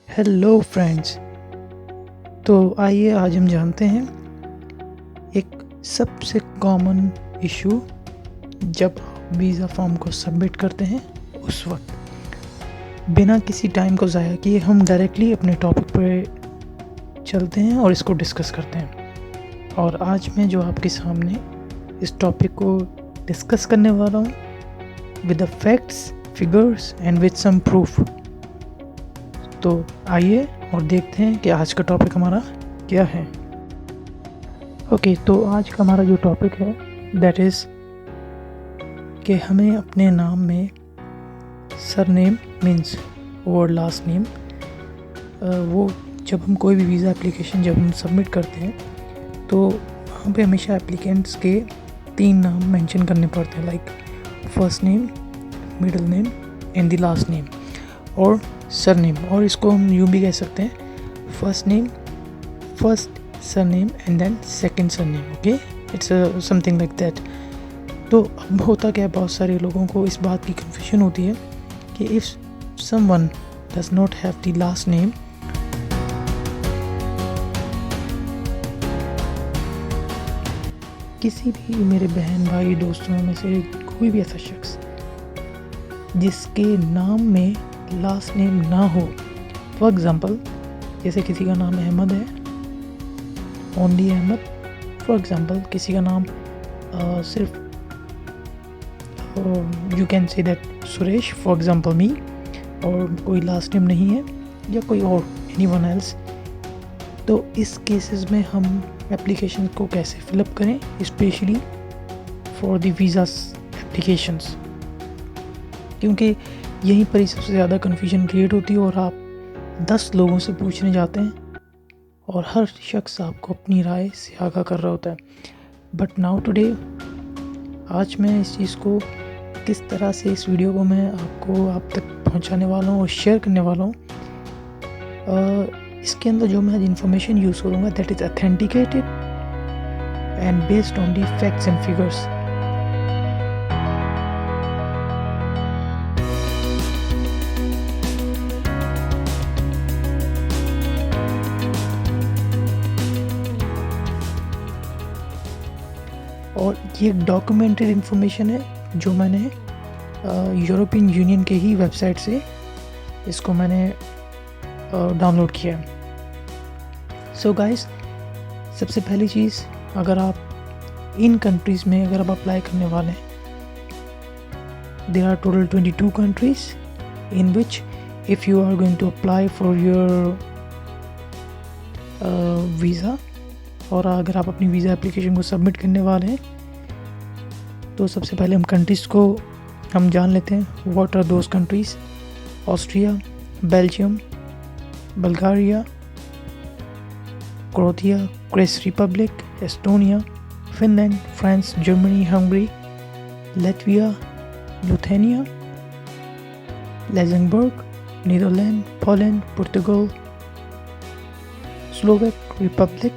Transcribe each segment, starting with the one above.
Hello friends. तो आइए आज हम जानते हैं एक सबसे कॉमन इशू जब वीज़ा फॉर्म को सबमिट करते हैं उस वक्त। बिना किसी टाइम को ज़ाया किए हम डायरेक्टली अपने टॉपिक पर चलते हैं और इसको डिस्कस करते हैं। और आज मैं जो आपके सामने इस टॉपिक को डिस्कस करने वाला हूँ with the facts, figures and with some proof. तो आइए और देखते हैं कि आज का टॉपिक हमारा क्या है। ओके, तो आज का हमारा जो टॉपिक है दैट इज़ कि हमें अपने नाम में सरनेम मीन्स और लास्ट नेम वो जब हम कोई भी वीज़ा एप्लीकेशन जब हम सबमिट करते हैं तो वहाँ पे हमेशा एप्लीकेंट्स के 3 नाम मेंशन करने पड़ते हैं, like first name, middle name and the last name और सरनेम। और इसको हम यूँ भी कह सकते हैं first name, first surname and then second surname. Okay, it's something like that. तो अब होता क्या है, बहुत सारे लोगों को इस बात की कन्फ्यूजन होती है कि if someone does not have the last name, किसी भी मेरे बहन भाई दोस्तों में से कोई भी ऐसा शख्स जिसके नाम में लास्ट नेम ना हो, फॉर एग्ज़ाम्पल जैसे किसी का नाम अहमद है, ओनली अहमद, फॉर एग्ज़ाम्पल किसी का नाम सिर्फ you can say that Suresh, for example me, और कोई लास्ट नेम नहीं है या कोई और एनीवन एल्स, तो इस केसेस में हम एप्लीकेशन को कैसे फिलअप करें, specially for the visa applications, क्योंकि यहीं पर ही सबसे ज़्यादा कन्फ्यूजन क्रिएट होती है और आप 10 लोगों से पूछने जाते हैं और हर शख्स आपको अपनी राय से आगाह कर रहा होता है। बट नाउ टुडे, आज मैं इस चीज़ को किस तरह से, इस वीडियो को मैं आपको आप तक पहुंचाने वाला हूं और शेयर करने वाला हूं। इसके अंदर जो मैं आज इन्फॉर्मेशन यूज़ करूँगा that is authenticated and based on the facts and figures. और ये डॉक्यूमेंटेड इन्फॉर्मेशन है जो मैंने यूरोपियन यूनियन के ही वेबसाइट से इसको मैंने डाउनलोड किया है। सो गाइस, सबसे पहली चीज़, अगर आप इन कंट्रीज़ में अगर आप अप्लाई करने वाले हैं, there are total 22 countries in which if you are going to apply for your visa, और अगर आप अपनी वीज़ा एप्लीकेशन को सबमिट करने वाले हैं तो सबसे पहले हम कंट्रीज़ को हम जान लेते हैं। What are those countries? Austria, Belgium, Bulgaria, Croatia, चेक Republic, Estonia, Finland, France, Germany, Hungary, Latvia, Lithuania, Luxembourg, Netherland, Poland, Portugal, Slovak Republic,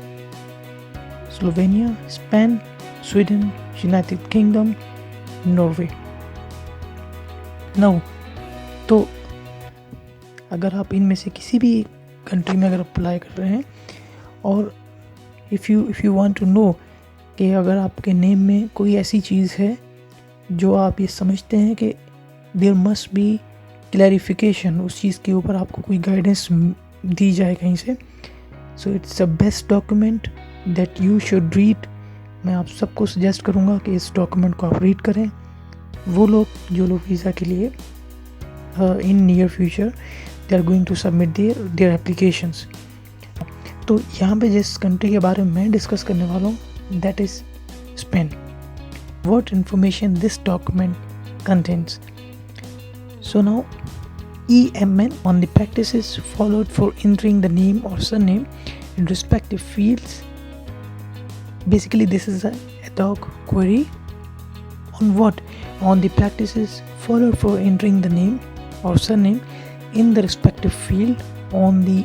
Slovenia, Spain, Sweden, United Kingdom, Norway. Now, तो अगर आप इनमें से किसी भी कंट्री में अगर अप्लाई कर रहे हैं और if you want to know कि अगर आपके नेम में कोई ऐसी चीज़ है जो आप ये समझते हैं कि देयर मस्ट बी क्लैरिफिकेशन, उस चीज़ के ऊपर आपको कोई गाइडेंस दी जाए कहीं से, so it's the best document that you should read. मैं आप सबको सजेस्ट करूँगा कि इस डॉक्यूमेंट को आप रीड करें। वो लोग जो लोग वीज़ा के लिए in near future they are going to submit their applications. तो यहाँ पे जिस कंट्री के बारे में मैं डिस्कस करने वाला हूँ that is Spain. What information this document contains? So now, EMN on the practices followed for entering the name or surname in respective fields. Basically, this is a ad hoc query on what? On the practices followed for entering the name or surname in the respective field on the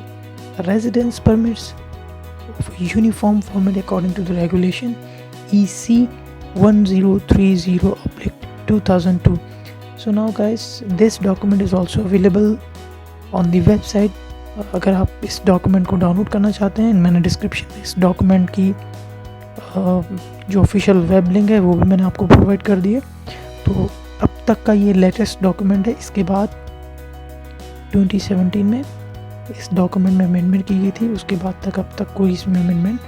residence permits of a uniform format according to the regulation EC 1030/2002. So now guys, this document is also available on the website अगर आप इस document को download करना चाहते हैं, मैंने description में इस डॉक्यूमेंट की जो ऑफिशियल वेब लिंक है वो भी मैंने आपको प्रोवाइड कर दी है। तो अब तक का ये लेटेस्ट डॉक्यूमेंट है। इसके बाद 2017 में इस डॉक्यूमेंट में अमेंडमेंट की गई थी, उसके बाद तक अब तक कोई इसमें अमेंडमेंट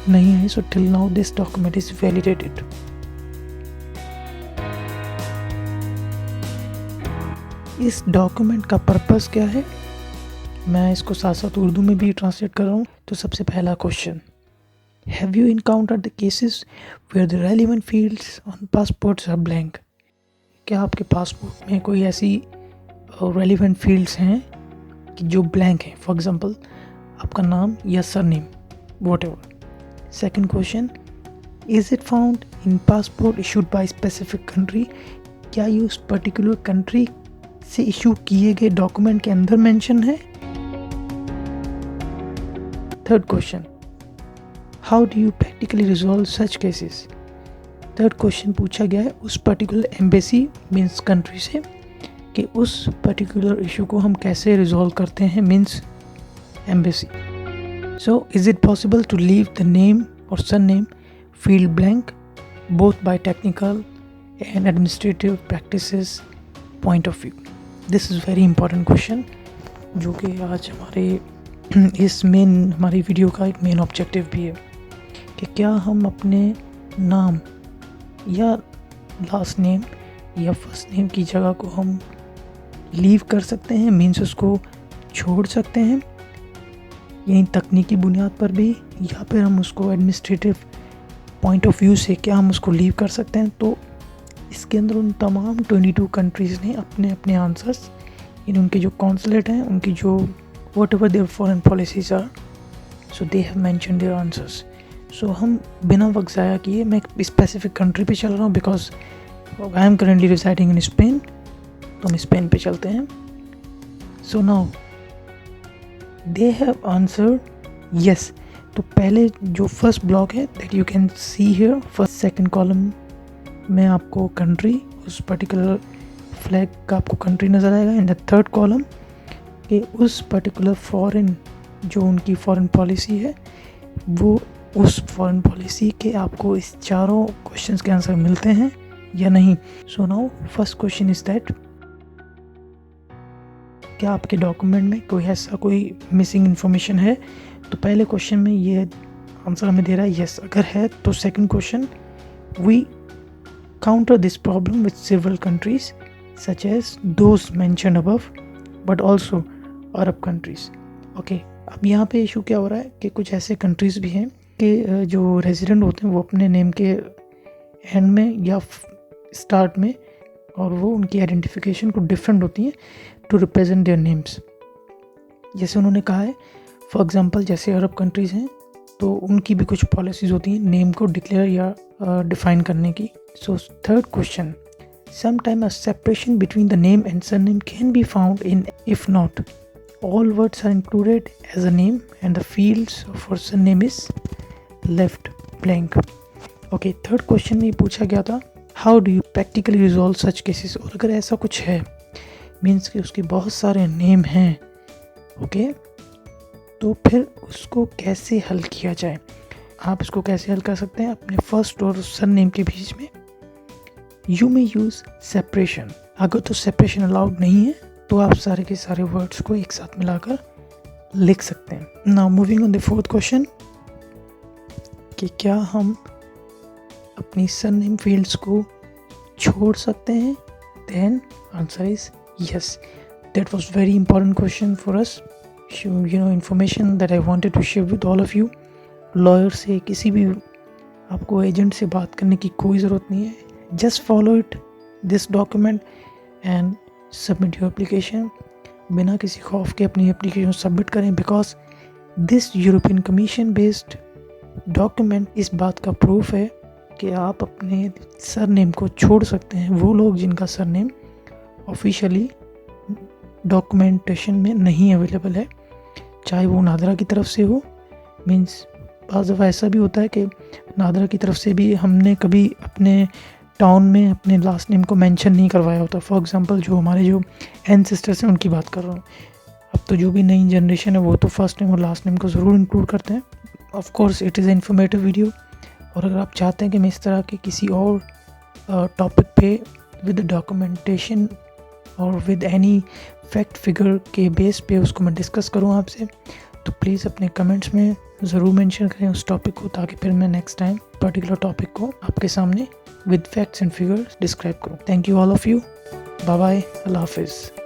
नहीं है। So till now this document is validated. इस डॉक्यूमेंट का पर्पस क्या है, मैं इसको साथ साथ उर्दू में भी ट्रांसलेट कर रहा हूँ। तो सबसे पहला question, have you encountered the cases where the relevant fields on passports are blank? क्या आपके पासपोर्ट में कोई ऐसी रेलिवेंट फील्ड्स हैं कि जो ब्लैंक हैं? फॉर एग्जांपल आपका नाम या surname, whatever. Second question, is it found in passport issued by specific country? क्या ये उस पर्टिकुलर कंट्री से इशू किए गए डॉक्यूमेंट के अंदर मेंशन है? Third question, how do you practically resolve such cases? Third question पूछा गया है उस पर्टिकुलर एम्बेसी मीन्स कंट्री से कि उस पर्टिकुलर इशू को हम कैसे रिजॉल्व करते हैं, means embassy. So is it possible to leave the name और surname field blank both by technical and administrative practices point of view? This is very important question, जो कि आज हमारी वीडियो का एक मेन ऑब्जेक्टिव भी है कि क्या हम अपने नाम या लास्ट नेम या फर्स्ट नेम की जगह को हम लीव कर सकते हैं, मीन्स उसको छोड़ सकते हैं यही तकनीकी बुनियाद पर भी, या फिर हम उसको एडमिनिस्ट्रेटिव पॉइंट ऑफ व्यू से क्या हम उसको लीव कर सकते हैं। तो इसके अंदर उन तमाम 22 कंट्रीज़ ने अपने अपने आंसर्स, यानी उनके जो कॉन्सुलेट हैं, उनकी जो whatever their foreign policies are, so they have mention their answers. So हम बिना वक्त ज़ाया किए, मैं एक स्पेसिफिक कंट्री पे चल रहा हूँ because I am currently residing in Spain, तो हम स्पेन पे चलते हैं। So now they have answered yes. तो पहले जो फर्स्ट ब्लॉक है that you can see here, first second column में आपको कंट्री, उस पर्टिकुलर फ्लैग का आपको कंट्री नज़र आएगा। इन द थर्ड कॉलम कि उस पर्टिकुलर फॉरेन, जो उनकी फॉरेन पॉलिसी है, वो उस फॉरेन पॉलिसी के आपको इस चारों क्वेश्चंस के आंसर मिलते हैं या नहीं। So now first question is that, क्या आपके डॉक्यूमेंट में कोई मिसिंग इन्फॉर्मेशन है? तो पहले क्वेश्चन में ये आंसर हमें दे रहा है यस। अगर है तो second question, we counter this problem with several countries such as those mentioned above but also Arab countries. Okay, अब यहाँ पे इशू क्या हो रहा है कि कुछ ऐसे कंट्रीज़ भी हैं कि जो रेजिडेंट होते हैं वो अपने नेम के एंड में या स्टार्ट में, और वो उनकी आइडेंटिफिकेशन को डिफरेंट होती हैं टू रिप्रेजेंट देयर नेम्स। जैसे उन्होंने कहा है, फॉर एग्जांपल जैसे अरब कंट्रीज़ हैं तो उनकी भी कुछ पॉलिसीज़ होती हैं नेम को डिक्लेयर या डिफाइन करने की। So third question, sometime a separation between the name and surname can be found in, if not all words are included as a name and the fields for surname is left blank. Okay, third question में पूछा गया था how do you practically resolve such cases? और अगर ऐसा कुछ है, means कि उसके बहुत सारे नेम हैं, ओके, तो फिर उसको कैसे हल किया जाए? आप इसको कैसे हल कर सकते हैं अपने फर्स्ट और सरनेम के बीच में? You may use separation. अगर तो सेपरेशन अलाउड नहीं है तो आप सारे के सारे वर्ड्स को एक साथ मिलाकर लिख सकते हैं। Now moving on the fourth question कि क्या हम अपनी सरनेम फील्ड्स को छोड़ सकते हैं? Then answer is yes. That was very important question for us, information that I wanted to share with all of you. Lawyer से, किसी भी आपको एजेंट से बात करने की कोई ज़रूरत नहीं है। Just follow it this document and submit your application. बिना किसी खौफ के अपनी एप्लीकेशन सबमिट करें, because this European commission based document इस बात का प्रूफ है कि आप अपने सरनेम को छोड़ सकते हैं। वो लोग जिनका सरनेम ऑफिशियली डॉक्यूमेंटेशन में नहीं अवेलेबल है, चाहे वो नादरा की तरफ से हो, मीन्स बाज़ दफ़ा ऐसा भी होता है कि नादरा की तरफ से भी हमने कभी अपने टाउन में अपने लास्ट नेम को मेंशन नहीं करवाया होता। फॉर एग्जांपल जो हमारे जो एंसेस्टर्स हैं उनकी बात कर रहा हूँ। अब तो जो भी नई जनरेशन है वो तो फर्स्ट नेम और लास्ट नेम को ज़रूर इंक्लूड करते हैं। Of course it is a informative video, और अगर आप चाहते हैं कि मैं इस तरह के किसी और टॉपिक पे विद डॉक्यूमेंटेशन और विद एनी फैक्ट फिगर के बेस पे उसको मैं डिस्कस करूँ आपसे, तो प्लीज़ अपने कमेंट्स में ज़रूर मेंशन करें उस टॉपिक को, ताकि फिर मैं नेक्स्ट टाइम पर्टिकुलर टॉपिक को आपके सामने with facts and figures describe करूँ। Thank you all of you, bye bye, अल्लाह हाफिज़।